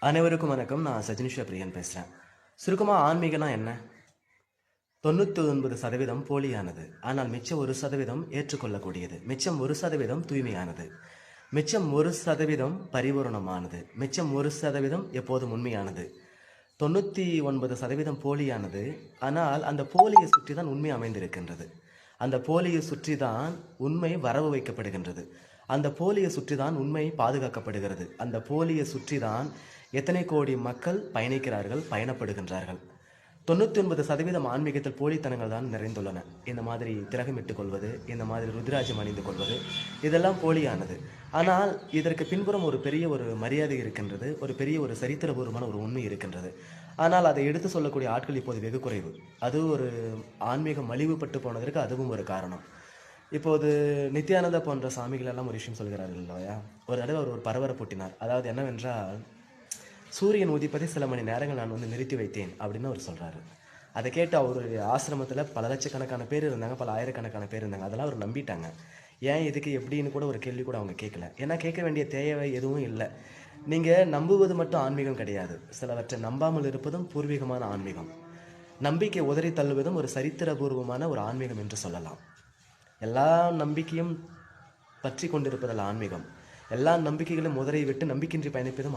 அனைவருக்கும் வணக்கம். நான் சஜினிஷா பிரியன் பேசுகிறேன். சுருக்கமாக ஆன்மீகம்னா என்ன? 99% போலியானது, ஆனால் மிச்சம் 1% ஏற்றுக்கொள்ளக்கூடியது. மிச்சம் 1% தூய்மையானது. மிச்சம் 1% பரிபூரணமானது. மிச்சம் 1% எப்போதும் உண்மையானது. 99% போலியானது, ஆனால் அந்த போலியை சுற்றி தான் உண்மை அமைந்திருக்கின்றது. அந்த போலியை சுற்றி தான் உண்மை வரவு வைக்கப்படுகின்றது. அந்த போலியை சுற்றி தான் உண்மை பாதுகாக்கப்படுகிறது. அந்த போலியை சுற்றி தான் எத்தனை கோடி மக்கள் பயணிக்கிறார்கள், பயணப்படுகின்றார்கள். 99% ஆன்மீகத்தில் போலித்தனங்கள் தான் நிறைந்துள்ளன. இந்த மாதிரி திலகமிட்டுக் கொள்வது, இந்த மாதிரி ருத்ராஜம் அணிந்து கொள்வது, இதெல்லாம் போலியானது. ஆனால் இதற்கு பின்புறம் ஒரு பெரிய ஒரு மரியாதை இருக்கின்றது, ஒரு பெரிய ஒரு சரித்திரபூர்வமான ஒரு உண்மை இருக்கின்றது. ஆனால் அதை எடுத்து சொல்லக்கூடிய ஆட்கள் இப்போது வெகு குறைவு. அது ஒரு ஆன்மீகம் மலிவுபட்டு போனதற்கு அதுவும் ஒரு காரணம். இப்போது நித்யானந்தா போன்ற சாமிகள் எல்லாம் ஒரு விஷயம் சொல்கிறார்கள் இல்லையா? ஒரு தடவை அவர் ஒரு பரபரப்பூட்டினார். அதாவது என்னவென்றால், சூரியன் உதிப்பதை சில மணி நேரங்கள் நான் நிறுத்தி வைத்தேன் அப்படின்னு அவர் சொல்கிறாரு. அதை கேட்டு அவருடைய ஆசிரமத்தில் பல லட்சக்கணக்கான பேர் இருந்தாங்க, பல ஆயிரக்கணக்கான பேர் இருந்தாங்க. அதெல்லாம் அவர் நம்பிட்டாங்க. ஏன் இதுக்கு எப்படின்னு கூட ஒரு கேள்வி கூட அவங்க கேட்கல. ஏன்னா கேட்க வேண்டிய தேவை எதுவும் இல்லை. நீங்கள் நம்புவது மட்டும் ஆன்மீகம் கிடையாது. சிலவற்றை நம்பாமல் இருப்பதும் பூர்வீகமான ஆன்மீகம். நம்பிக்கை உதறி தள்ளுவதும் ஒரு சரித்திரபூர்வமான ஒரு ஆன்மீகம் என்று சொல்லலாம். எல்லா நம்பிக்கையும் பற்றி கொண்டிருப்பதில் ஆன்மீகம். எல்லா நம்பிக்கைகளும் உதறி விட்டு நம்பிக்கையின்றி பயணிப்பதும்